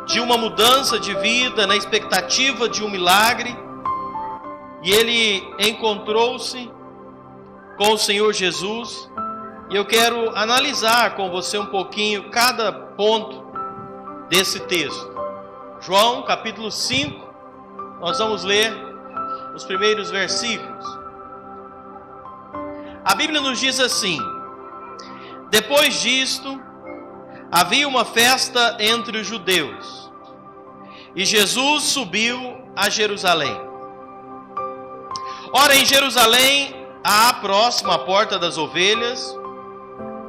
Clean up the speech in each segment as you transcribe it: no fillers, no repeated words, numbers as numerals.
de uma mudança de vida, na expectativa de um milagre, e ele encontrou-se com o Senhor Jesus, e eu quero analisar com você um pouquinho cada ponto desse texto. João capítulo 5, nós vamos ler os primeiros versículos. A Bíblia nos diz assim: depois disto, havia uma festa entre os judeus, e Jesus subiu a Jerusalém. Ora, em Jerusalém, há próxima à porta das ovelhas,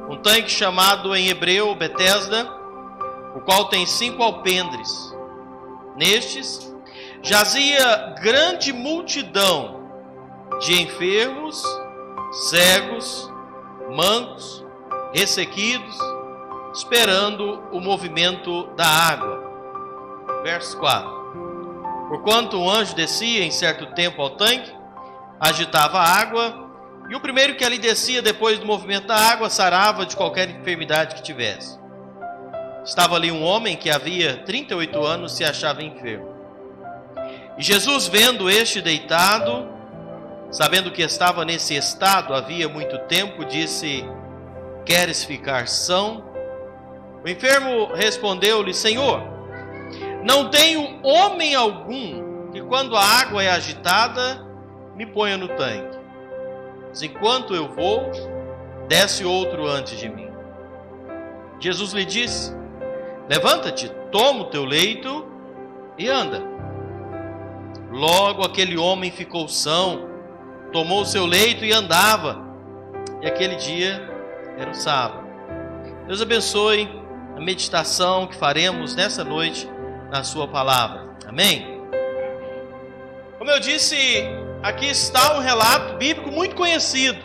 um tanque chamado em hebreu Betesda, o qual tem 5 alpendres. Nestes, jazia grande multidão de enfermos, cegos, mancos, ressequidos, esperando o movimento da água. Verso 4. Porquanto um anjo descia em certo tempo ao tanque, agitava a água, e o primeiro que ali descia depois do movimento da água sarava de qualquer enfermidade que tivesse. Estava ali um homem que havia 38 anos se achava enfermo. E Jesus, vendo este deitado, sabendo que estava nesse estado havia muito tempo, disse: queres ficar são? O enfermo respondeu-lhe: Senhor, não tenho homem algum que quando a água é agitada me ponha no tanque. Mas enquanto eu vou, desce outro antes de mim. Jesus lhe disse: levanta-te, toma o teu leito e anda. Logo aquele homem ficou são, tomou o seu leito e andava. E aquele dia era o sábado. Deus abençoe a meditação que faremos nessa noite na sua palavra. Amém? Como eu disse, aqui está um relato bíblico muito conhecido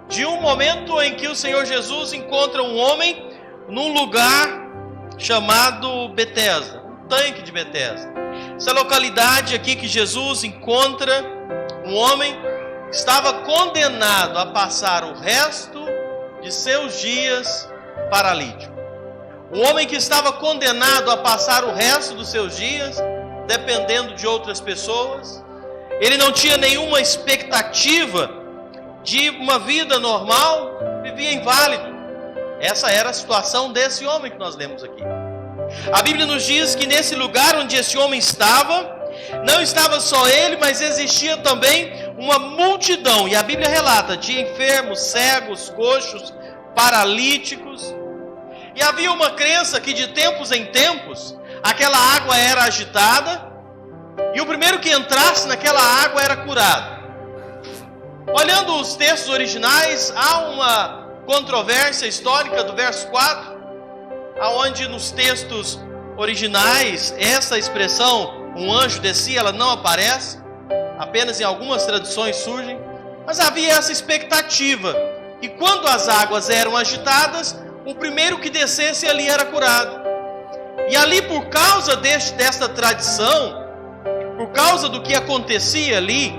de um momento em que o Senhor Jesus encontra um homem num lugar chamado Betesda, um tanque de Betesda. Essa localidade aqui que Jesus encontra um homem que estava condenado a passar o resto de seus dias paralítico. Um homem que estava condenado a passar o resto dos seus dias dependendo de outras pessoas. Ele não tinha nenhuma expectativa de uma vida normal, vivia inválido. Essa era a situação desse homem que nós lemos aqui. A Bíblia nos diz que nesse lugar onde esse homem estava, não estava só ele, mas existia também uma multidão. E a Bíblia relata de enfermos, cegos, coxos, paralíticos. E havia uma crença que de tempos em tempos, aquela água era agitada, e o primeiro que entrasse naquela água era curado. Olhando os textos originais, há uma controvérsia histórica do verso 4, aonde nos textos originais essa expressão, um anjo descia, ela não aparece, apenas em algumas traduções surgem, mas havia essa expectativa, que quando as águas eram agitadas, o primeiro que descesse ali era curado. E ali, por causa desta tradição, por causa do que acontecia ali,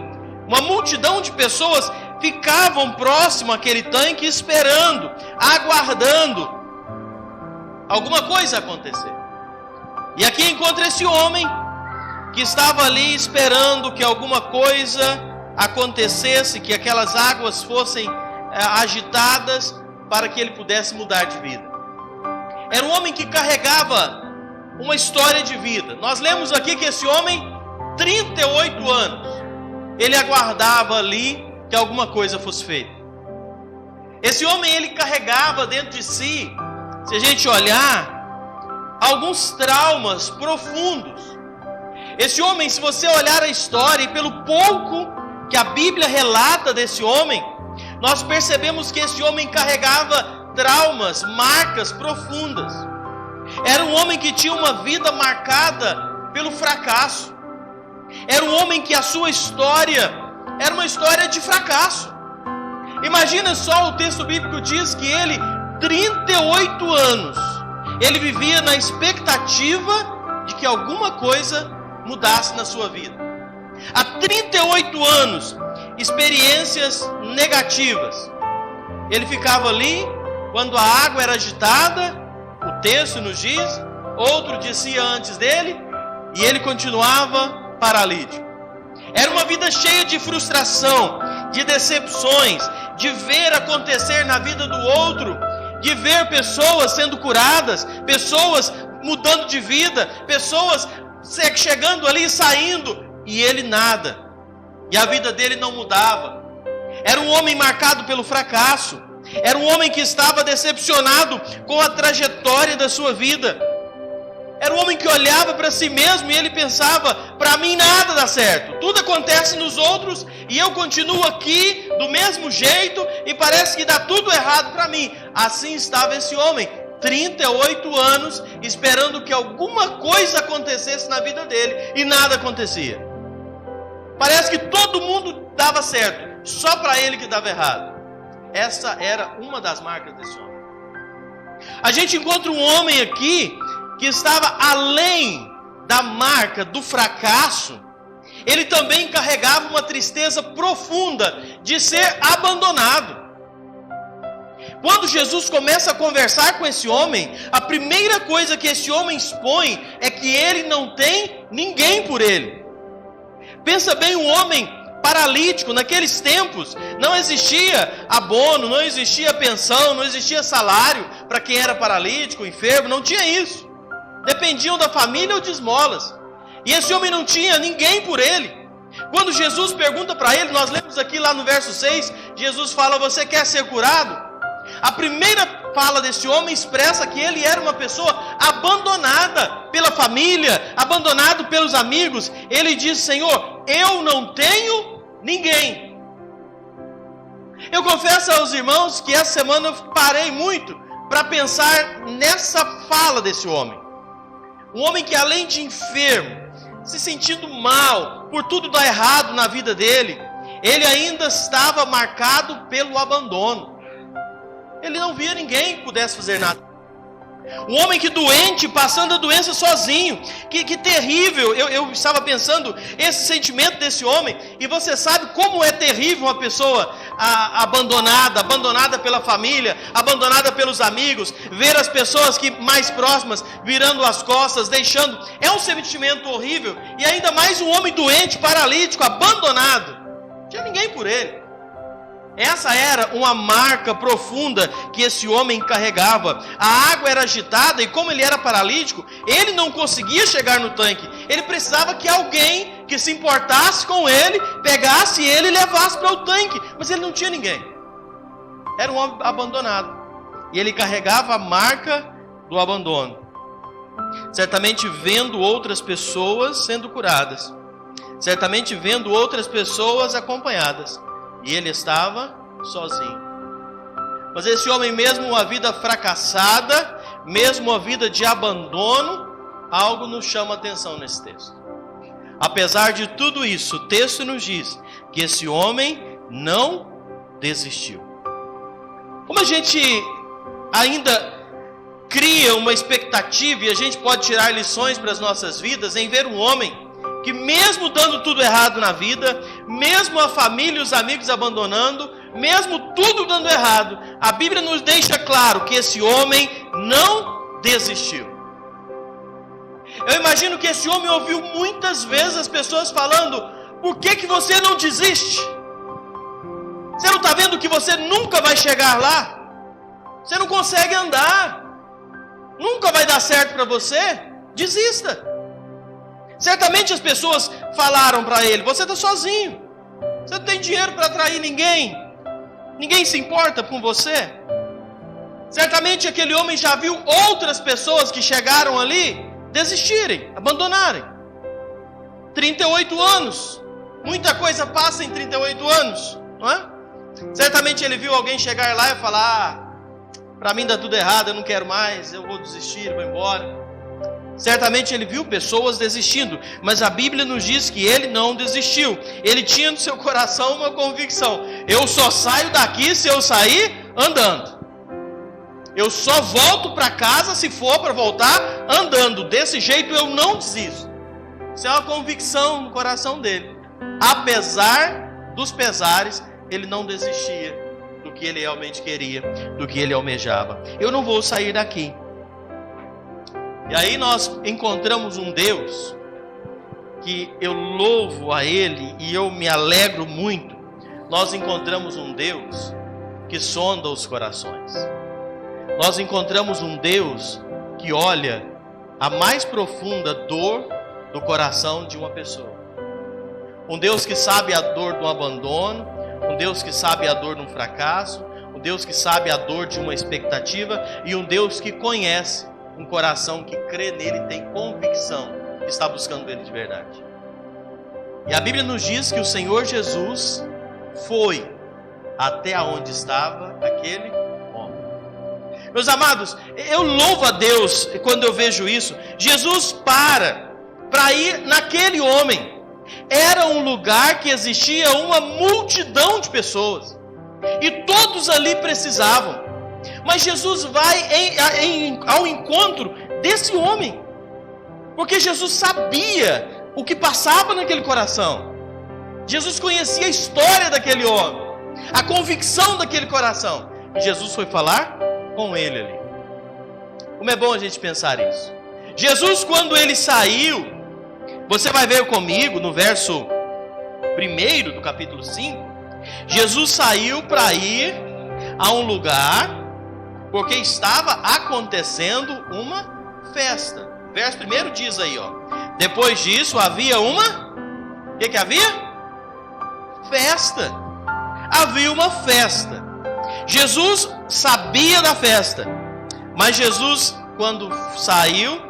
uma multidão de pessoas ficavam próximo àquele tanque esperando, aguardando alguma coisa acontecer. E aqui encontra esse homem que estava ali esperando que alguma coisa acontecesse, que aquelas águas fossem agitadas para que ele pudesse mudar de vida. Era um homem que carregava uma história de vida. Nós lemos aqui que esse homem, 38 anos, ele aguardava ali que alguma coisa fosse feita. Esse homem, ele carregava dentro de si, se a gente olhar, alguns traumas profundos. Esse homem, se você olhar a história, e pelo pouco que a Bíblia relata desse homem, nós percebemos que esse homem carregava traumas, marcas profundas. Era um homem que tinha uma vida marcada pelo fracasso. Era um homem que a sua história era uma história de fracasso. Imagina só, o texto bíblico diz que ele, 38 anos, ele vivia na expectativa de que alguma coisa mudasse na sua vida. Há 38 anos, experiências negativas. Ele ficava ali, quando a água era agitada, o texto nos diz outro descia antes dele e ele continuava paralítico. Era uma vida cheia de frustração, de decepções, de ver acontecer na vida do outro, de ver pessoas sendo curadas, pessoas mudando de vida, pessoas chegando ali e saindo, e ele nada. E a vida dele não mudava. Era um homem marcado pelo fracasso. Era um homem que estava decepcionado com a trajetória da sua vida. Era um homem que olhava para si mesmo e ele pensava: para mim nada dá certo, tudo acontece nos outros e eu continuo aqui do mesmo jeito e parece que dá tudo errado para mim. Assim estava esse homem, 38 anos, esperando que alguma coisa acontecesse na vida dele e nada acontecia. Parece que todo mundo dava certo, só para ele que dava errado. Essa era uma das marcas desse homem. A gente encontra um homem aqui que estava além da marca do fracasso. Ele também carregava uma tristeza profunda de ser abandonado. Quando Jesus começa a conversar com esse homem, a primeira coisa que esse homem expõe é que ele não tem ninguém por ele. Pensa bem, um homem paralítico, naqueles tempos, não existia abono, não existia pensão, não existia salário para quem era paralítico, enfermo, não tinha isso. Dependiam da família ou de esmolas. E esse homem não tinha ninguém por ele. Quando Jesus pergunta para ele, nós lemos aqui lá no verso 6, Jesus fala: você quer ser curado? A primeira fala desse homem expressa que ele era uma pessoa abandonada pela família, abandonado pelos amigos. Ele diz: Senhor, eu não tenho ninguém. Eu confesso aos irmãos que essa semana eu parei muito para pensar nessa fala desse homem. Um homem que, além de enfermo, se sentindo mal por tudo dar errado na vida dele, ele ainda estava marcado pelo abandono. Ele não via ninguém que pudesse fazer nada. Um homem que doente, passando a doença sozinho. Que terrível. Eu estava pensando esse sentimento desse homem. E você sabe como é terrível uma pessoa abandonada pela família, abandonada pelos amigos, ver as pessoas mais próximas virando as costas, deixando. É um sentimento horrível. E ainda mais um homem doente, paralítico, abandonado. Não tinha ninguém por ele. Essa era uma marca profunda que esse homem carregava. A água era agitada e, como ele era paralítico, ele não conseguia chegar no tanque. Ele precisava que alguém que se importasse com ele pegasse ele e levasse para o tanque. Mas ele não tinha ninguém. Era um homem abandonado. E ele carregava a marca do abandono. Certamente vendo outras pessoas sendo curadas. Certamente vendo outras pessoas acompanhadas. E ele estava sozinho. Mas esse homem, mesmo uma vida fracassada, mesmo uma vida de abandono, algo nos chama a atenção nesse texto. Apesar de tudo isso, o texto nos diz que esse homem não desistiu. Como a gente ainda cria uma expectativa e a gente pode tirar lições para as nossas vidas em ver um homem que, mesmo dando tudo errado na vida, mesmo a família e os amigos abandonando, mesmo tudo dando errado, a Bíblia nos deixa claro que esse homem não desistiu. Eu imagino que esse homem ouviu muitas vezes as pessoas falando: por que você não desiste? Você não está vendo que você nunca vai chegar lá? Você não consegue andar, nunca vai dar certo para você? Desista. Certamente as pessoas falaram para ele: você está sozinho, você não tem dinheiro para atrair ninguém, ninguém se importa com você. Certamente aquele homem já viu outras pessoas que chegaram ali desistirem, abandonarem. 38 anos, muita coisa passa em 38 anos, não é? Certamente ele viu alguém chegar lá e falar: para mim dá tudo errado, eu não quero mais, eu vou desistir, vou embora. Certamente ele viu pessoas desistindo, mas a Bíblia nos diz que ele não desistiu. Ele tinha no seu coração uma convicção: eu só saio daqui se eu sair andando. Eu só volto para casa se for para voltar andando. Desse jeito eu não desisto. Isso é uma convicção no coração dele. Apesar dos pesares, ele não desistia do que ele realmente queria, do que ele almejava. Eu não vou sair daqui. E aí nós encontramos um Deus que eu louvo a Ele e eu me alegro muito. Nós encontramos um Deus que sonda os corações. Nós encontramos um Deus que olha a mais profunda dor do coração de uma pessoa. Um Deus que sabe a dor do abandono, um Deus que sabe a dor de um fracasso, um Deus que sabe a dor de uma expectativa e um Deus que conhece um coração que crê nele, tem convicção que está buscando ele de verdade. E a Bíblia nos diz que o Senhor Jesus foi até onde estava aquele homem. Meus amados, eu louvo a Deus quando eu vejo isso. Jesus para ir naquele homem. Era um lugar que existia uma multidão de pessoas. E todos ali precisavam. Mas Jesus vai ao encontro desse homem. Porque Jesus sabia o que passava naquele coração. Jesus conhecia a história daquele homem, a convicção daquele coração. E Jesus foi falar com ele ali. Como é bom a gente pensar isso. Jesus, quando ele saiu, você vai ver comigo no verso 1 do capítulo 5. Jesus saiu para ir a um lugar porque estava acontecendo uma festa. Verso 1 diz aí, ó. Depois disso havia uma... O que havia? Festa. Havia uma festa. Jesus sabia da festa. Mas Jesus, quando saiu,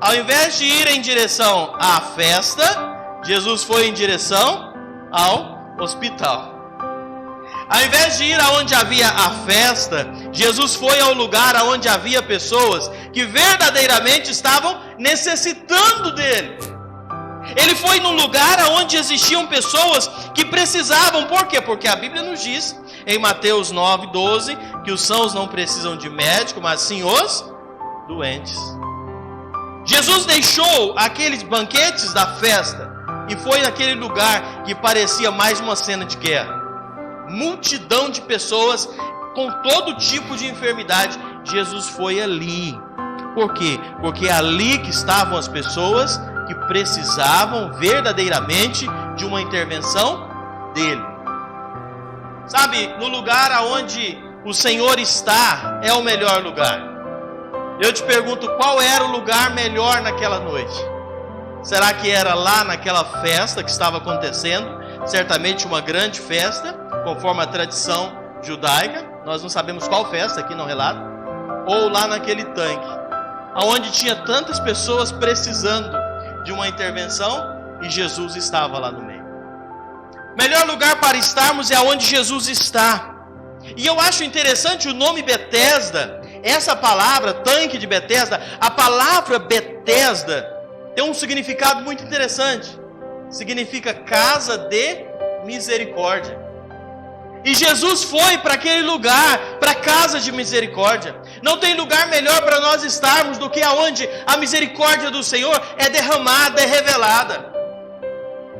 ao invés de ir em direção à festa, Jesus foi em direção ao hospital. Ao invés de ir aonde havia a festa, Jesus foi ao lugar aonde havia pessoas que verdadeiramente estavam necessitando dele. Ele foi num lugar onde existiam pessoas que precisavam. Por quê? Porque a Bíblia nos diz, em Mateus 9:12, que os sãos não precisam de médico, mas sim os doentes. Jesus deixou aqueles banquetes da festa e foi naquele lugar que parecia mais uma cena de guerra. Multidão de pessoas com todo tipo de enfermidade. Jesus foi ali. Por quê? Porque é ali que estavam as pessoas que precisavam verdadeiramente de uma intervenção dele. Sabe, no lugar aonde o Senhor está é o melhor lugar. Eu te pergunto, qual era o lugar melhor naquela noite? Será que era lá naquela festa que estava acontecendo? Certamente uma grande festa, conforme a tradição judaica. Nós não sabemos qual festa, aqui não relata. Ou lá naquele tanque, onde tinha tantas pessoas precisando de uma intervenção e Jesus estava lá no meio. Melhor lugar para estarmos é onde Jesus está. E eu acho interessante o nome Betesda. Essa palavra, tanque de Betesda, a palavra Betesda tem um significado muito interessante. Significa casa de misericórdia. E Jesus foi para aquele lugar, para a casa de misericórdia. Não tem lugar melhor para nós estarmos do que aonde a misericórdia do Senhor é derramada, é revelada.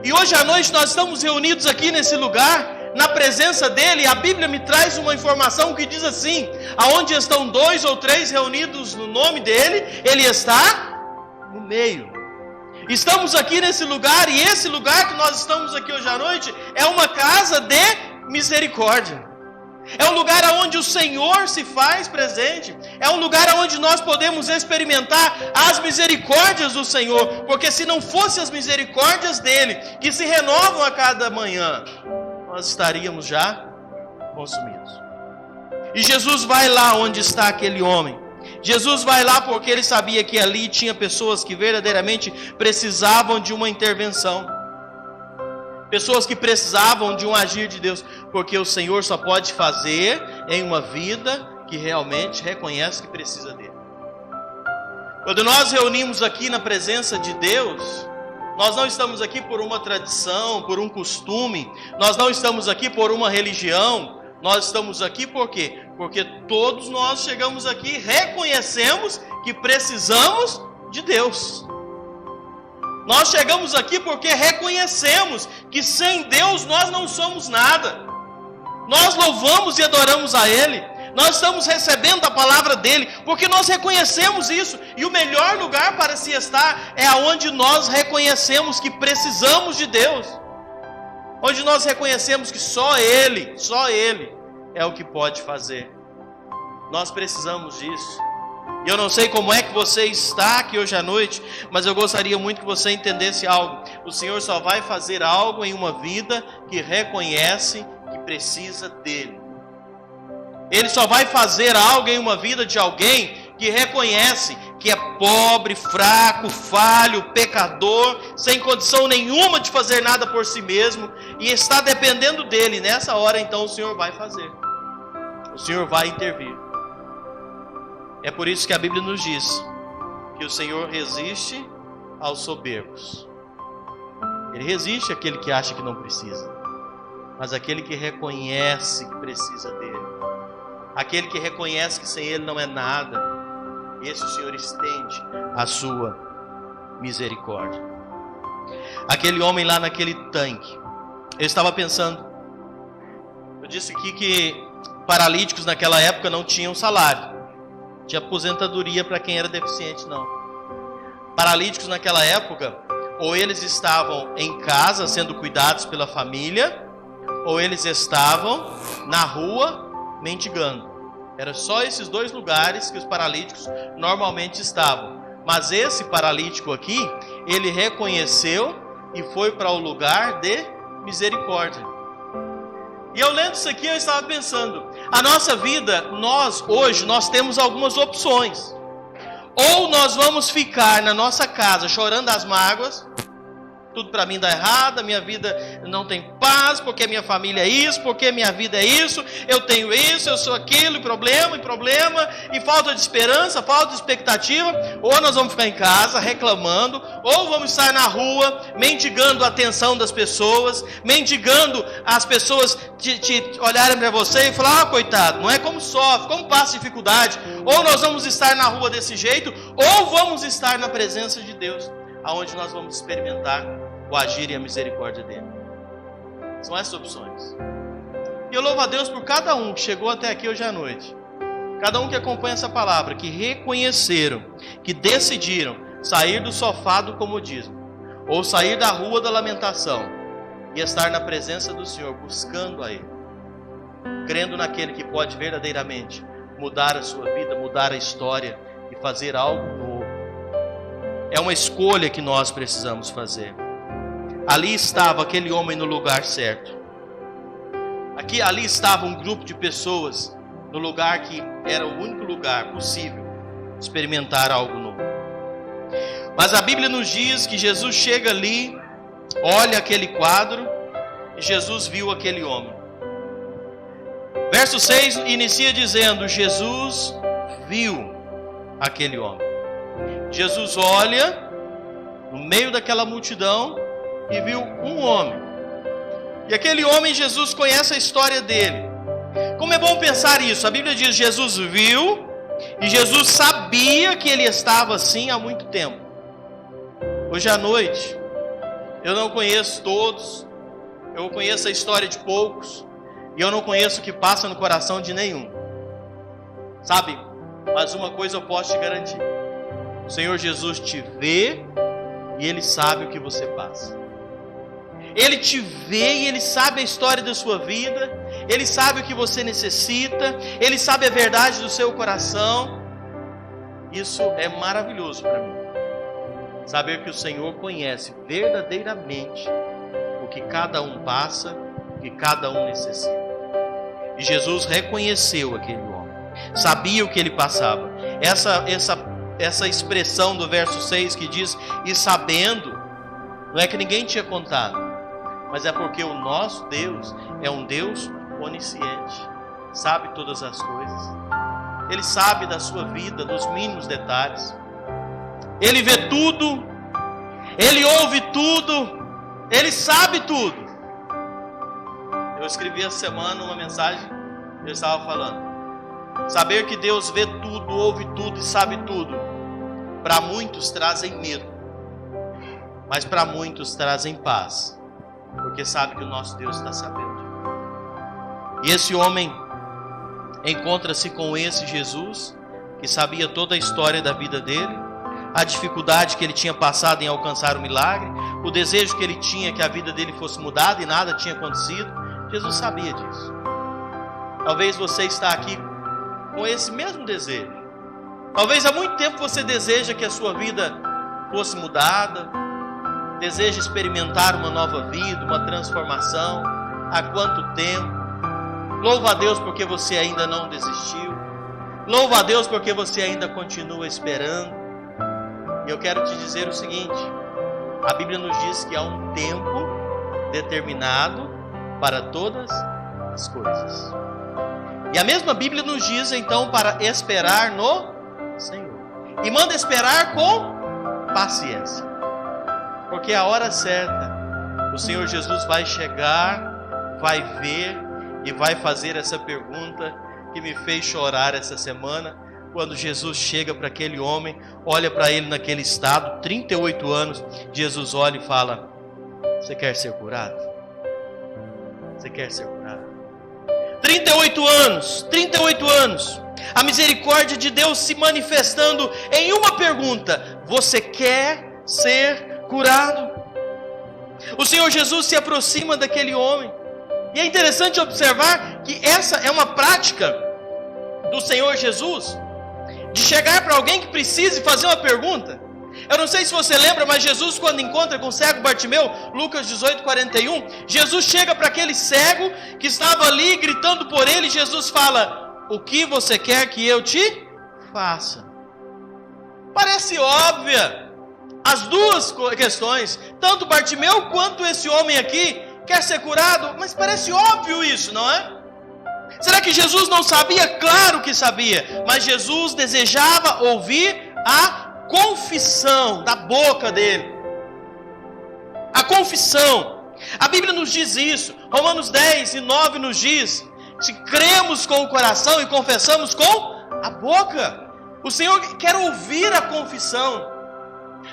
E hoje à noite nós estamos reunidos aqui nesse lugar, na presença dele. A Bíblia me traz uma informação que diz assim: aonde estão 2 ou 3 reunidos no nome dele, ele está no meio. Estamos aqui nesse lugar, e esse lugar que nós estamos aqui hoje à noite é uma casa de misericórdia. É um lugar onde o Senhor se faz presente. É um lugar onde nós podemos experimentar as misericórdias do Senhor. Porque se não fossem as misericórdias dele, que se renovam a cada manhã, nós estaríamos já consumidos. E Jesus vai lá onde está aquele homem. Jesus vai lá porque ele sabia que ali tinha pessoas que verdadeiramente precisavam de uma intervenção. Pessoas que precisavam de um agir de Deus, porque o Senhor só pode fazer em uma vida que realmente reconhece que precisa dele. Quando nós reunimos aqui na presença de Deus, nós não estamos aqui por uma tradição, por um costume, nós não estamos aqui por uma religião, nós estamos aqui por quê? Porque todos nós chegamos aqui e reconhecemos que precisamos de Deus. Nós chegamos aqui porque reconhecemos que sem Deus nós não somos nada. Nós louvamos e adoramos a Ele. Nós estamos recebendo a palavra dele, porque nós reconhecemos isso. E o melhor lugar para se estar é aonde nós reconhecemos que precisamos de Deus. Onde nós reconhecemos que só Ele é o que pode fazer. Nós precisamos disso. E eu não sei como é que você está aqui hoje à noite, mas eu gostaria muito que você entendesse algo. O Senhor só vai fazer algo em uma vida que reconhece que precisa dele. Ele só vai fazer algo em uma vida de alguém que reconhece que é pobre, fraco, falho, pecador, sem condição nenhuma de fazer nada por si mesmo, e está dependendo dele. Nessa hora então o Senhor vai fazer. O Senhor vai intervir. É por isso que a Bíblia nos diz que o Senhor resiste aos soberbos. Ele resiste àquele que acha que não precisa, mas aquele que reconhece que precisa dele, aquele que reconhece que sem ele não é nada, esse o Senhor estende a sua misericórdia. Aquele homem lá naquele tanque, eu estava pensando, eu disse aqui que paralíticos naquela época não tinham salário, tinha aposentadoria para quem era deficiente, não. Paralíticos naquela época, ou eles estavam em casa sendo cuidados pela família, ou eles estavam na rua mendigando. Era só esses dois lugares que os paralíticos normalmente estavam. Mas esse paralítico aqui, ele reconheceu e foi para o lugar de misericórdia. E eu lendo isso aqui, eu estava pensando, a nossa vida, hoje nós temos algumas opções. Ou nós vamos ficar na nossa casa chorando as mágoas, tudo para mim dá errado, a minha vida não tem paz, porque minha família é isso, porque minha vida é isso, eu tenho isso, eu sou aquilo, e problema, e falta de esperança, falta de expectativa. Ou nós vamos ficar em casa reclamando, ou vamos estar na rua mendigando a atenção das pessoas, mendigando as pessoas te olharem para você e falar, coitado, não é como sofre, como passa dificuldade. Ou nós vamos estar na rua desse jeito, ou vamos estar na presença de Deus, aonde nós vamos experimentar o agir e a misericórdia dele. São essas opções. E eu louvo a Deus por cada um que chegou até aqui hoje à noite. Cada um que acompanha essa palavra, que reconheceram, que decidiram sair do sofá do comodismo, ou sair da rua da lamentação, e estar na presença do Senhor, buscando a Ele, crendo naquele que pode verdadeiramente mudar a sua vida, mudar a história e fazer algo novo. É uma escolha que nós precisamos fazer. Ali estava aquele homem no lugar certo. Ali estava um grupo de pessoas no lugar que era o único lugar possível experimentar algo novo. Mas a Bíblia nos diz que Jesus chega ali, olha aquele quadro, e Jesus viu aquele homem. Verso 6 inicia dizendo, Jesus viu aquele homem. Jesus olha no meio daquela multidão e viu um homem. E aquele homem, Jesus conhece a história dele. Como é bom pensar isso. A Bíblia diz, Jesus viu e Jesus sabia que ele estava assim há muito tempo. Hoje à noite, eu não conheço todos, eu conheço a história de poucos, e eu não conheço o que passa no coração de nenhum. Sabe? Mas uma coisa eu posso te garantir. O Senhor Jesus te vê e Ele sabe o que você passa. Ele te vê e Ele sabe a história da sua vida. Ele sabe o que você necessita. Ele sabe a verdade do seu coração. Isso é maravilhoso para mim. Saber que o Senhor conhece verdadeiramente o que cada um passa, o que cada um necessita. E Jesus reconheceu aquele homem. Sabia o que ele passava. Essa expressão do verso 6 que diz, e sabendo, não é que ninguém tinha contado, mas é porque o nosso Deus é um Deus onisciente, sabe todas as coisas. Ele sabe da sua vida, dos mínimos detalhes. Ele vê tudo, Ele ouve tudo, Ele sabe tudo. Eu escrevi essa semana uma mensagem, eu estava falando. Saber que Deus vê tudo, ouve tudo e sabe tudo, para muitos trazem medo, mas para muitos trazem paz, porque sabe que o nosso Deus está sabendo. E esse homem, encontra-se com esse Jesus, que sabia toda a história da vida dele, a dificuldade que ele tinha passado em alcançar o milagre, o desejo que ele tinha que a vida dele fosse mudada e nada tinha acontecido. Jesus sabia disso. Talvez você está aqui com esse mesmo desejo. Talvez há muito tempo você deseja que a sua vida fosse mudada, deseja experimentar uma nova vida, uma transformação. Há quanto tempo? Louva a Deus porque você ainda não desistiu. Louva a Deus porque você ainda continua esperando. E eu quero te dizer o seguinte: a Bíblia nos diz que há um tempo determinado para todas as coisas. E a mesma Bíblia nos diz então para esperar no Senhor. E manda esperar com paciência. Porque a hora certa, o Senhor Jesus vai chegar, vai ver e vai fazer essa pergunta que me fez chorar essa semana. Quando Jesus chega para aquele homem, olha para ele naquele estado, 38 anos, Jesus olha e fala: você quer ser curado? Você quer ser curado? 38 anos, a misericórdia de Deus se manifestando em uma pergunta: você quer ser curado? O Senhor Jesus se aproxima daquele homem, e é interessante observar que essa é uma prática do Senhor Jesus, de chegar para alguém que precise fazer uma pergunta. Eu não sei se você lembra, mas Jesus, quando encontra com o cego Bartimeu, Lucas 18:41, Jesus chega para aquele cego que estava ali gritando por ele. Jesus fala: o que você quer que eu te faça? Parece óbvia as duas questões, tanto Bartimeu quanto esse homem aqui quer ser curado, mas parece óbvio isso, não é? Será que Jesus não sabia? Claro que sabia, mas Jesus desejava ouvir a confissão da boca dele. A confissão. A Bíblia nos diz isso. Romanos 10:9 nos diz: se cremos com o coração e confessamos com a boca. O Senhor quer ouvir a confissão.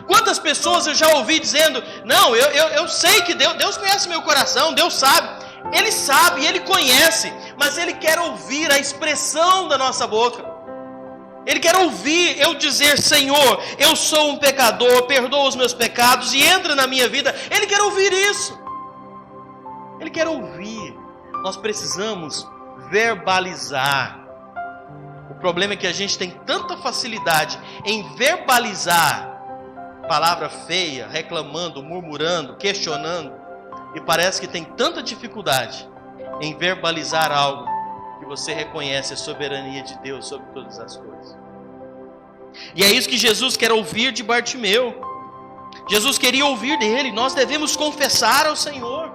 Quantas pessoas eu já ouvi dizendo: não, eu sei que Deus conhece meu coração, Deus sabe. Ele sabe, Ele conhece, mas Ele quer ouvir a expressão da nossa boca. Ele quer ouvir eu dizer: Senhor, eu sou um pecador, perdoa os meus pecados e entra na minha vida. Ele quer ouvir isso. Ele quer ouvir. Nós precisamos verbalizar. O problema é que a gente tem tanta facilidade em verbalizar palavra feia, reclamando, murmurando, questionando, e parece que tem tanta dificuldade em verbalizar algo que você reconhece a soberania de Deus sobre todas as coisas. E é isso que Jesus quer ouvir de Bartimeu. Jesus queria ouvir dele: nós devemos confessar ao Senhor,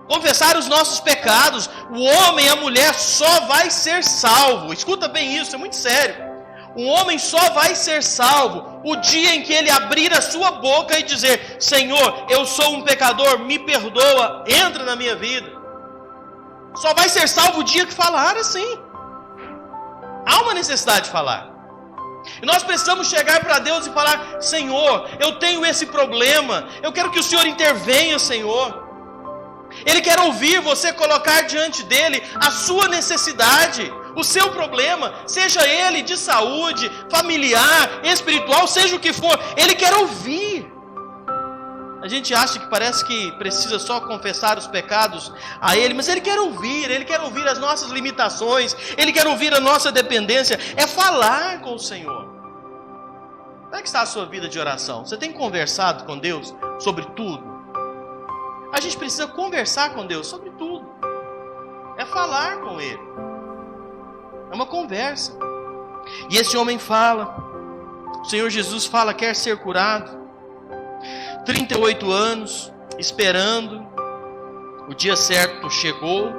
confessar os nossos pecados. O homem, a mulher só vai ser salvo. Escuta bem isso, é muito sério. Um homem só vai ser salvo o dia em que ele abrir a sua boca e dizer: Senhor, eu sou um pecador, me perdoa, entra na minha vida. Só vai ser salvo o dia que falar assim. Há uma necessidade de falar. E nós precisamos chegar para Deus e falar: Senhor, eu tenho esse problema, eu quero que o Senhor intervenha, Senhor. Ele quer ouvir você colocar diante dele a sua necessidade, o seu problema, seja ele de saúde, familiar, espiritual, seja o que for. Ele quer ouvir. A gente acha que parece que precisa só confessar os pecados a Ele, mas Ele quer ouvir as nossas limitações, Ele quer ouvir a nossa dependência. É falar com o Senhor. Como é que está a sua vida de oração? Você tem conversado com Deus sobre tudo? A gente precisa conversar com Deus sobre tudo. É falar com Ele. É uma conversa. E esse homem fala. O Senhor Jesus fala: quer ser curado. 38 anos esperando. O dia certo chegou.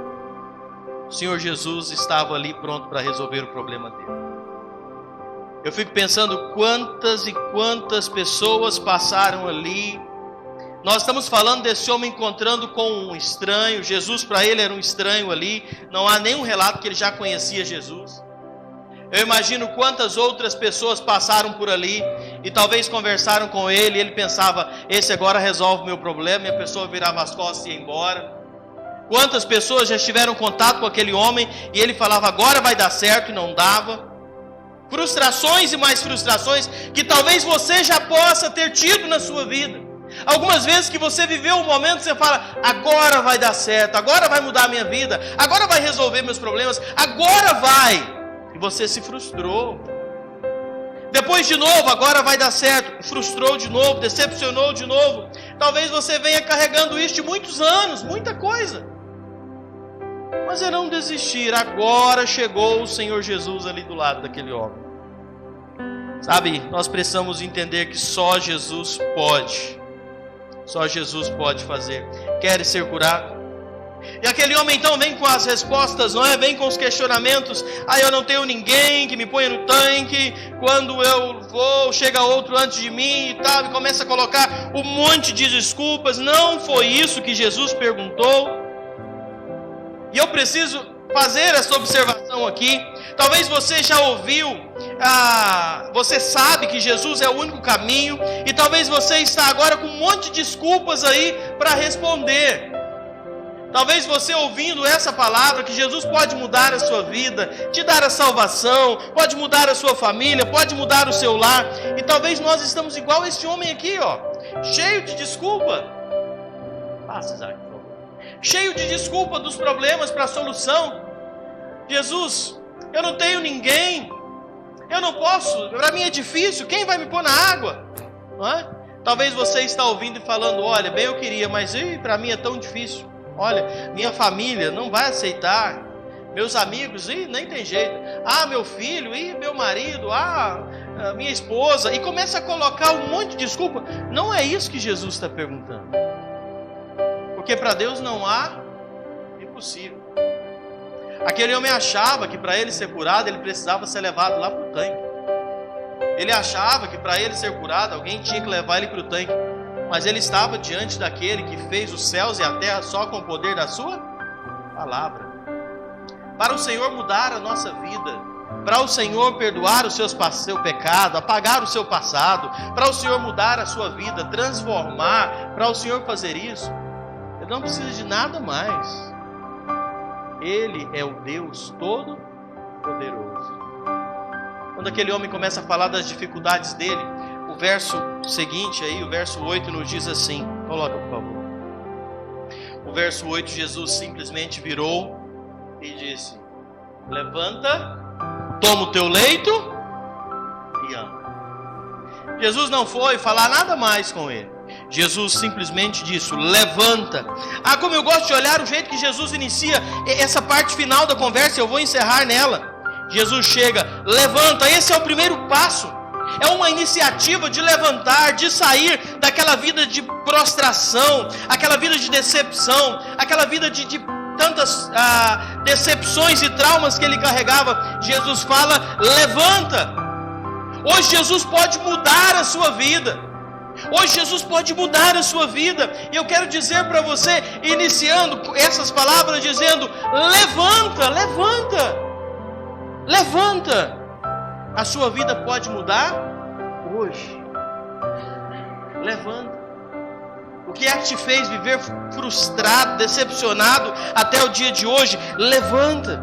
O Senhor Jesus estava ali pronto para resolver o problema dele. Eu fico pensando quantas e quantas pessoas passaram ali. Nós estamos falando desse homem encontrando com um estranho. Jesus para ele era um estranho ali. Não há nenhum relato que ele já conhecia Jesus. Eu imagino quantas outras pessoas passaram por ali e talvez conversaram com ele, e ele pensava: esse agora resolve o meu problema, e a pessoa virava as costas e ia embora. Quantas pessoas já tiveram contato com aquele homem e ele falava agora vai dar certo e não dava? Frustrações e mais frustrações que talvez você já possa ter tido na sua vida. Algumas vezes que você viveu um momento, você fala, agora vai dar certo, agora vai mudar a minha vida, agora vai resolver meus problemas, agora vai. E você se frustrou. Depois de novo, agora vai dar certo, frustrou de novo, decepcionou de novo. Talvez você venha carregando isso de muitos anos, muita coisa. Mas é não desistir, agora chegou o Senhor Jesus ali do lado daquele homem. Sabe, nós precisamos entender que só Jesus pode fazer. Quer ser curado? E aquele homem então vem com as respostas, não é? Vem com os questionamentos. Eu não tenho ninguém que me ponha no tanque. Quando eu vou, chega outro antes de mim e tal. E começa a colocar um monte de desculpas. Não foi isso que Jesus perguntou. E eu preciso fazer essa observação aqui. Talvez você já ouviu, você sabe que Jesus é o único caminho. E talvez você está agora com um monte de desculpas aí para responder. Talvez você ouvindo essa palavra, que Jesus pode mudar a sua vida, te dar a salvação, pode mudar a sua família, pode mudar o seu lar. E talvez nós estamos igual a este homem aqui, cheio de desculpa. Passa, Isaac, por favor. Cheio de desculpa dos problemas para a solução. Jesus, eu não tenho ninguém, eu não posso, para mim é difícil, quem vai me pôr na água? Não é? Talvez você está ouvindo e falando, olha, bem eu queria, mas para mim é tão difícil. Olha, minha família não vai aceitar. Meus amigos, nem tem jeito. Meu filho, meu marido, minha esposa. E começa a colocar um monte de desculpa. Não é isso que Jesus está perguntando. Porque para Deus não há impossível. Aquele homem achava que para ele ser curado, ele precisava ser levado lá para o tanque. Ele achava que para ele ser curado, alguém tinha que levar ele para o tanque. Mas ele estava diante daquele que fez os céus e a terra só com o poder da sua palavra. Para o Senhor mudar a nossa vida, para o Senhor perdoar o seu pecado, apagar o seu passado, para o Senhor mudar a sua vida, transformar, para o Senhor fazer isso, Ele não precisa de nada mais. Ele é o Deus Todo-Poderoso. Quando aquele homem começa a falar das dificuldades dele, o verso seguinte aí, o verso 8 nos diz assim, coloca por favor. O verso 8, Jesus simplesmente virou e disse, levanta, toma o teu leito e anda. Jesus não foi falar nada mais com ele. Jesus simplesmente disse, levanta. Como eu gosto de olhar o jeito que Jesus inicia essa parte final da conversa, eu vou encerrar nela. Jesus chega, levanta, esse é o primeiro passo. É uma iniciativa de levantar, de sair daquela vida de prostração, aquela vida de decepção, aquela vida de tantas decepções e traumas que ele carregava. Jesus fala, levanta. Hoje Jesus pode mudar a sua vida. Hoje Jesus pode mudar a sua vida. E eu quero dizer para você, iniciando essas palavras, dizendo, levanta, levanta. Levanta. A sua vida pode mudar hoje. Levanta. O que é que te fez viver frustrado, decepcionado até o dia de hoje? Levanta.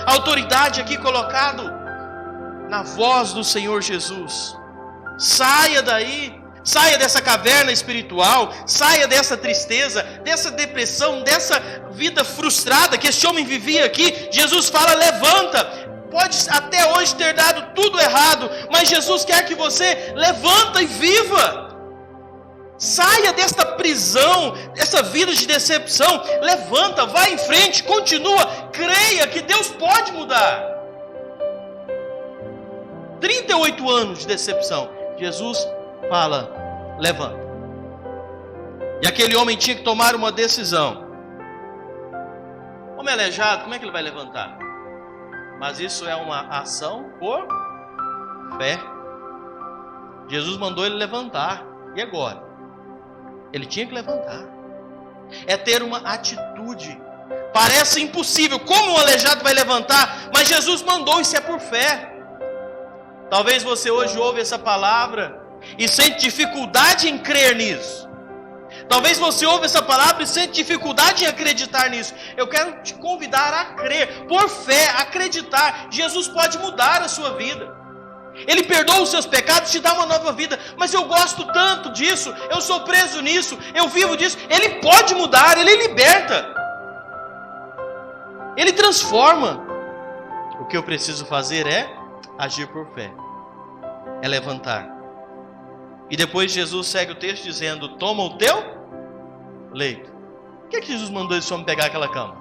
A autoridade aqui colocado na voz do Senhor Jesus. Saia daí. Saia dessa caverna espiritual. Saia dessa tristeza, dessa depressão, dessa vida frustrada que este homem vivia aqui. Jesus fala, levanta. Pode até hoje ter dado tudo errado, mas Jesus quer que você levanta e viva. Saia desta prisão, dessa vida de decepção. Levanta, vai em frente, continua. Creia que Deus pode mudar. 38 anos de decepção. Jesus fala, levanta. E aquele homem tinha que tomar uma decisão. Homem aleijado, como é que ele vai levantar? Mas isso é uma ação por fé. Jesus mandou ele levantar. E agora? Ele tinha que levantar. É ter uma atitude. Parece impossível. Como um aleijado vai levantar? Mas Jesus mandou, isso é por fé. Talvez você hoje ouve essa palavra e sente dificuldade em crer nisso. Talvez você ouve essa palavra e sente dificuldade em acreditar nisso. Eu quero te convidar a crer, por fé, acreditar. Jesus pode mudar a sua vida. Ele perdoa os seus pecados, te dá uma nova vida. Mas eu gosto tanto disso, eu sou preso nisso, eu vivo disso. Ele pode mudar, Ele liberta. Ele transforma. O que eu preciso fazer é agir por fé. É levantar. E depois Jesus segue o texto dizendo: toma o teu leito. Por que Jesus mandou esse homem pegar aquela cama?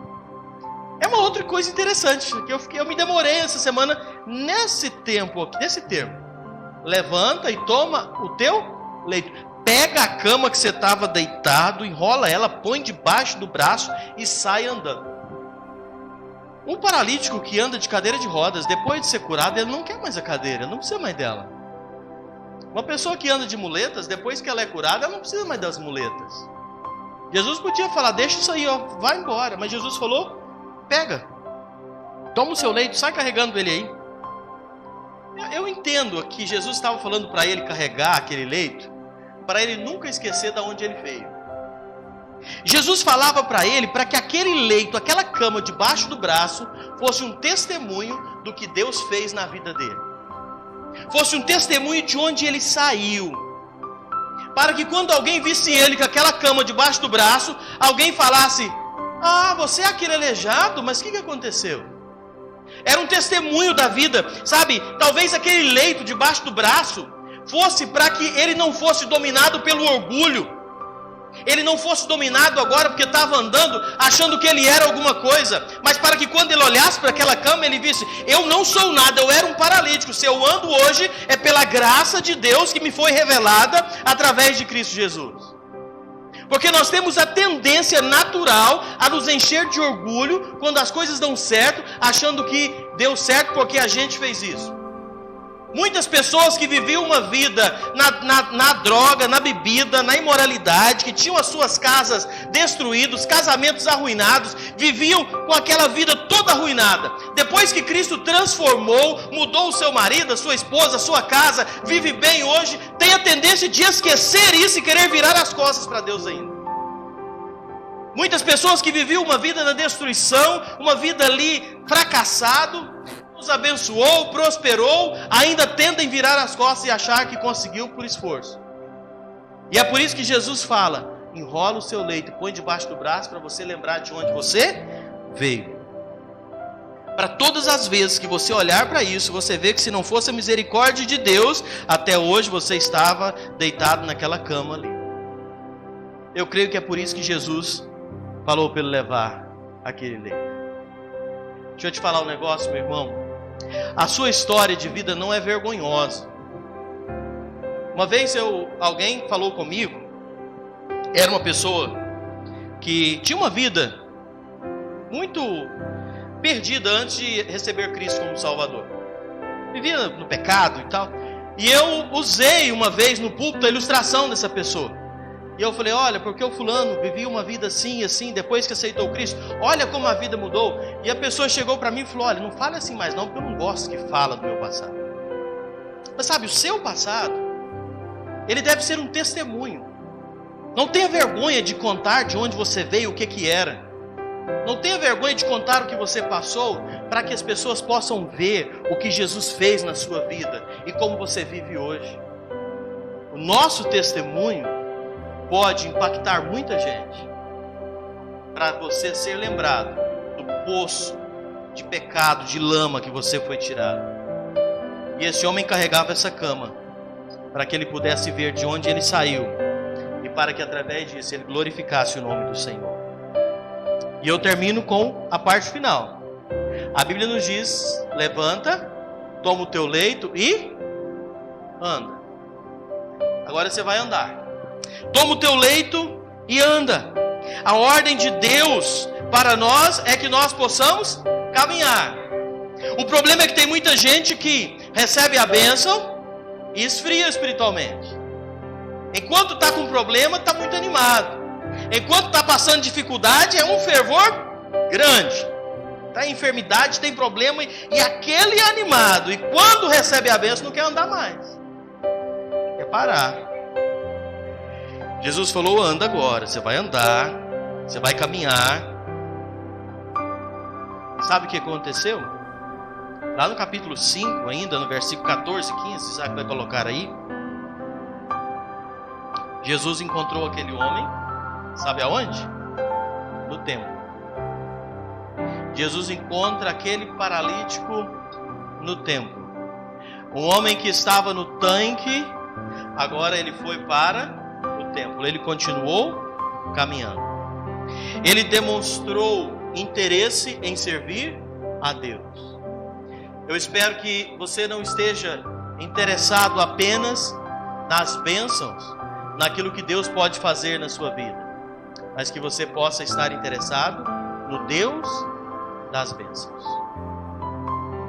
É uma outra coisa interessante, que eu me demorei essa semana nesse tempo aqui, nesse termo. Levanta e toma o teu leito. Pega a cama que você estava deitado, enrola ela, põe debaixo do braço e sai andando. Um paralítico que anda de cadeira de rodas, depois de ser curado, ele não quer mais a cadeira, não precisa mais dela. Uma pessoa que anda de muletas, depois que ela é curada, ela não precisa mais das muletas. Jesus podia falar: deixa isso aí, ó, vai embora. Mas Jesus falou: pega, toma o seu leito, sai carregando ele aí. Eu entendo que Jesus estava falando para ele carregar aquele leito, para ele nunca esquecer de onde ele veio. Jesus falava para ele para que aquele leito, aquela cama debaixo do braço, fosse um testemunho do que Deus fez na vida dele. Fosse um testemunho de onde ele saiu. Para que quando alguém visse ele com aquela cama debaixo do braço, alguém falasse: ah, você é aquele aleijado, mas o que aconteceu? Era um testemunho da vida, sabe? Talvez aquele leito debaixo do braço fosse para que ele não fosse dominado pelo orgulho. Ele não fosse dominado agora porque estava andando achando que ele era alguma coisa, mas para que quando ele olhasse para aquela cama ele visse: eu não sou nada, eu era um paralítico. Se eu ando hoje é pela graça de Deus que me foi revelada através de Cristo Jesus. Porque nós temos a tendência natural a nos encher de orgulho quando as coisas dão certo, achando que deu certo porque a gente fez isso. Muitas pessoas que viviam uma vida na droga, na bebida, na imoralidade, que tinham as suas casas destruídas, casamentos arruinados, viviam com aquela vida toda arruinada. Depois que Cristo transformou, mudou o seu marido, a sua esposa, a sua casa, vive bem hoje, tem a tendência de esquecer isso e querer virar as costas para Deus ainda. Muitas pessoas que viviam uma vida na destruição, uma vida ali fracassado, nos abençoou, prosperou, ainda tendem virar as costas e achar que conseguiu por esforço. E é por isso que Jesus fala: enrola o seu leito, põe debaixo do braço para você lembrar de onde você veio. Para todas as vezes que você olhar para isso, você vê que se não fosse a misericórdia de Deus, até hoje você estava deitado naquela cama ali. Eu creio que é por isso que Jesus falou para ele levar aquele leito. Deixa eu te falar um negócio, meu irmão. A sua história de vida não é vergonhosa. Uma vez alguém falou comigo, era uma pessoa que tinha uma vida muito perdida antes de receber Cristo como Salvador. Vivia no pecado e tal. E eu usei uma vez no púlpito a ilustração dessa pessoa. E eu falei: olha, porque o fulano vivia uma vida assim e assim, depois que aceitou Cristo, olha como a vida mudou. E a pessoa chegou para mim e falou: olha, não fale assim mais não, porque eu não gosto que fala do meu passado. Mas sabe, o seu passado, ele deve ser um testemunho. Não tenha vergonha de contar de onde você veio, o que era. Não tenha vergonha de contar o que você passou, para que as pessoas possam ver o que Jesus fez na sua vida e como você vive hoje. O nosso testemunho pode impactar muita gente, para você ser lembrado do poço de pecado, de lama que você foi tirado. E esse homem carregava essa cama para que ele pudesse ver de onde ele saiu e para que através disso ele glorificasse o nome do Senhor. E eu termino com a parte final. A Bíblia nos diz: levanta, toma o teu leito e anda. Agora você vai andar. Toma o teu leito e anda. A ordem de Deus para nós é que nós possamos caminhar. O problema é que tem muita gente que recebe a bênção e esfria espiritualmente. Enquanto está com problema, está muito animado. Enquanto está passando dificuldade, é um fervor grande. Está em enfermidade, tem problema, e aquele animado, e quando recebe a bênção, não quer andar mais. Quer parar. Jesus falou: anda agora, você vai andar, você vai caminhar. E sabe o que aconteceu? Lá no capítulo 5, ainda no versículo 14 e 15, Isaac vai colocar aí. Jesus encontrou aquele homem, sabe aonde? No templo. Jesus encontra aquele paralítico no templo. Um homem que estava no tanque, agora ele foi para o templo. Ele continuou caminhando. Ele demonstrou interesse em servir a Deus. Eu espero que você não esteja interessado apenas nas bênçãos, naquilo que Deus pode fazer na sua vida, mas que você possa estar interessado no Deus das bênçãos.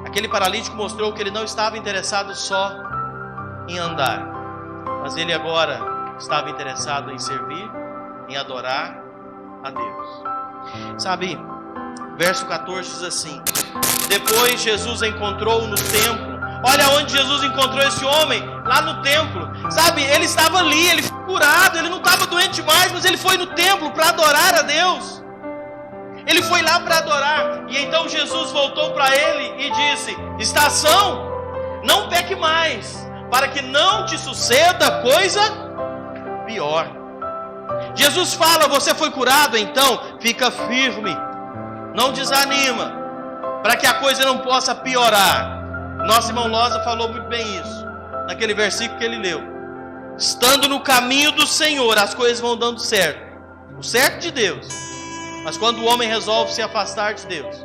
Aquele paralítico mostrou que ele não estava interessado só em andar, mas ele agora estava interessado em servir, em adorar a Deus. Sabe, verso 14 diz assim: depois Jesus encontrou no templo. Olha onde Jesus encontrou esse homem, lá no templo. Sabe, ele estava ali, ele foi curado, ele não estava doente mais, mas ele foi no templo para adorar a Deus. Ele foi lá para adorar. E então Jesus voltou para ele e disse: está são? Não peque mais, para que não te suceda coisa pior. Jesus fala: você foi curado, então fica firme, não desanima, para que a coisa não possa piorar. Nosso irmão Loza falou muito bem isso, naquele versículo que ele leu. Estando no caminho do Senhor, as coisas vão dando certo. O certo de Deus. Mas quando o homem resolve se afastar de Deus,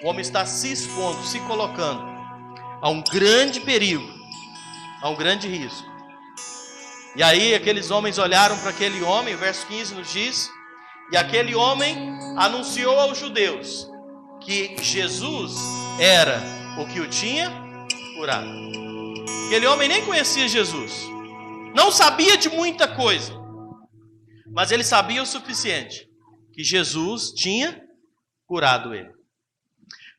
o homem está se expondo, se colocando a um grande perigo, a um grande risco. E aí aqueles homens olharam para aquele homem, o verso 15 nos diz, e aquele homem anunciou aos judeus que Jesus era o que o tinha curado. Aquele homem nem conhecia Jesus, não sabia de muita coisa, mas ele sabia o suficiente, que Jesus tinha curado ele.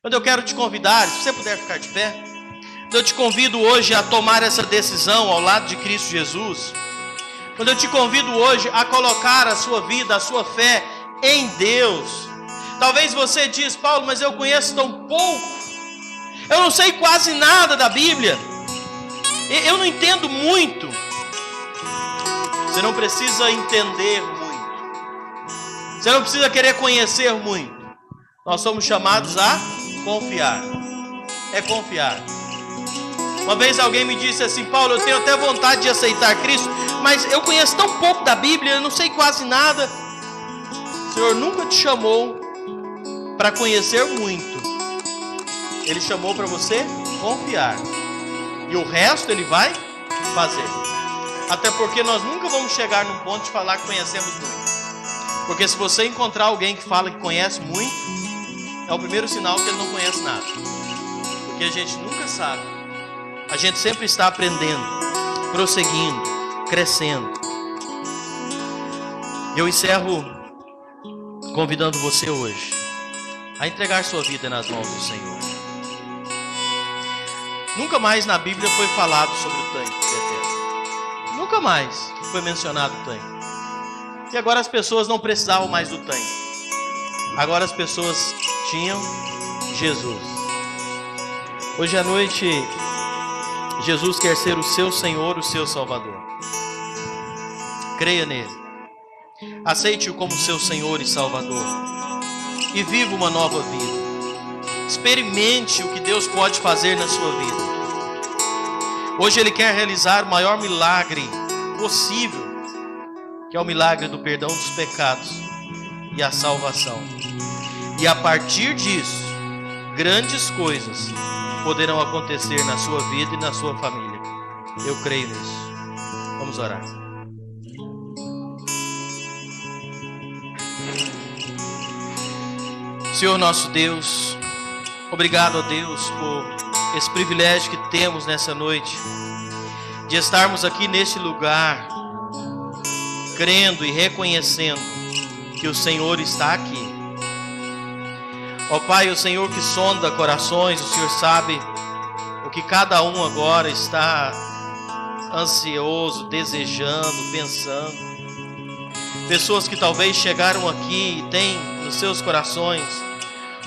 Quando eu quero te convidar, se você puder ficar de pé, eu te convido hoje a tomar essa decisão ao lado de Cristo Jesus. Quando eu te convido hoje a colocar a sua vida, a sua fé em Deus. Talvez você diz: Paulo, mas eu conheço tão pouco, eu não sei quase nada da Bíblia, eu não entendo muito. Você não precisa entender muito, você não precisa querer conhecer muito. Nós somos chamados a confiar. É confiar. Uma vez alguém me disse assim: Paulo, eu tenho até vontade de aceitar Cristo, mas eu conheço tão pouco da Bíblia, eu não sei quase nada. O Senhor nunca te chamou para conhecer muito. Ele chamou para você confiar. E o resto Ele vai fazer. Até porque nós nunca vamos chegar num ponto de falar que conhecemos muito. Porque se você encontrar alguém que fala que conhece muito, é o primeiro sinal que ele não conhece nada. Porque a gente nunca sabe. A gente sempre está aprendendo, prosseguindo, crescendo. Eu encerro convidando você hoje a entregar sua vida nas mãos do Senhor. Nunca mais na Bíblia foi falado sobre o tanque de Betesda. Nunca mais foi mencionado o tanque. E agora as pessoas não precisavam mais do tanque. Agora as pessoas tinham Jesus. Hoje à noite, Jesus quer ser o seu Senhor, o seu Salvador. Creia nele. Aceite-o como seu Senhor e Salvador. E viva uma nova vida. Experimente o que Deus pode fazer na sua vida. Hoje Ele quer realizar o maior milagre possível, que é o milagre do perdão dos pecados e a salvação. E a partir disso, grandes coisas poderão acontecer na sua vida e na sua família. Eu creio nisso. Vamos orar. Senhor nosso Deus, obrigado a Deus por esse privilégio que temos nessa noite, de estarmos aqui neste lugar, crendo e reconhecendo que o Senhor está aqui. Ó Pai, o Senhor que sonda corações, o Senhor sabe o que cada um agora está ansioso, desejando, pensando. Pessoas que talvez chegaram aqui e têm nos seus corações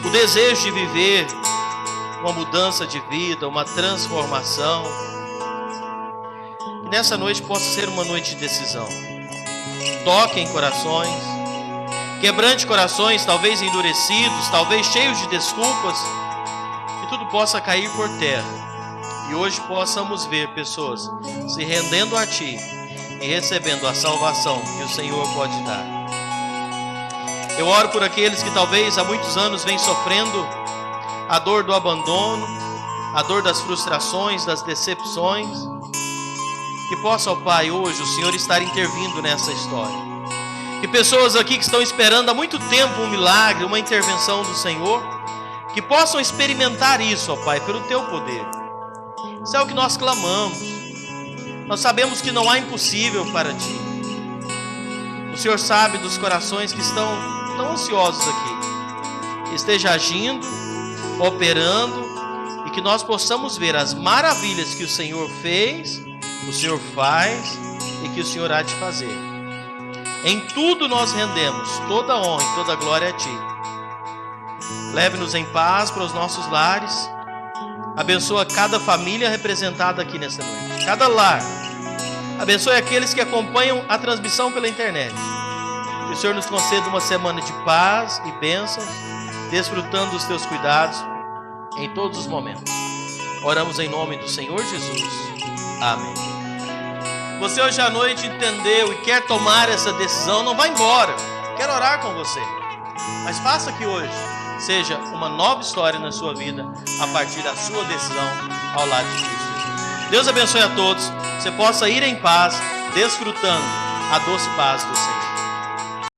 o desejo de viver uma mudança de vida, uma transformação. Que nessa noite possa ser uma noite de decisão. Toque em corações, quebrante corações, talvez endurecidos, talvez cheios de desculpas, que tudo possa cair por terra. E hoje possamos ver pessoas se rendendo a Ti e recebendo a salvação que o Senhor pode dar. Eu oro por aqueles que talvez há muitos anos vêm sofrendo a dor do abandono, a dor das frustrações, das decepções. Que possa, ó Pai, hoje o Senhor estar intervindo nessa história. Que pessoas aqui que estão esperando há muito tempo um milagre, uma intervenção do Senhor, que possam experimentar isso, ó Pai, pelo Teu poder. Isso é o que nós clamamos. Nós sabemos que não há impossível para Ti. O Senhor sabe dos corações que estão tão ansiosos aqui. Esteja agindo, operando, e que nós possamos ver as maravilhas que o Senhor fez, o Senhor faz e que o Senhor há de fazer. Em tudo nós rendemos toda a honra e toda a glória a Ti. Leve-nos em paz para os nossos lares. Abençoa cada família representada aqui nessa noite, cada lar. Abençoe aqueles que acompanham a transmissão pela internet. Que o Senhor nos conceda uma semana de paz e bênçãos, desfrutando dos Teus cuidados em todos os momentos. Oramos em nome do Senhor Jesus. Amém. Você hoje à noite entendeu e quer tomar essa decisão, não vá embora. Quero orar com você. Mas faça que hoje seja uma nova história na sua vida, a partir da sua decisão ao lado de Cristo Jesus. Deus abençoe a todos. Você possa ir em paz, desfrutando a doce paz do Senhor.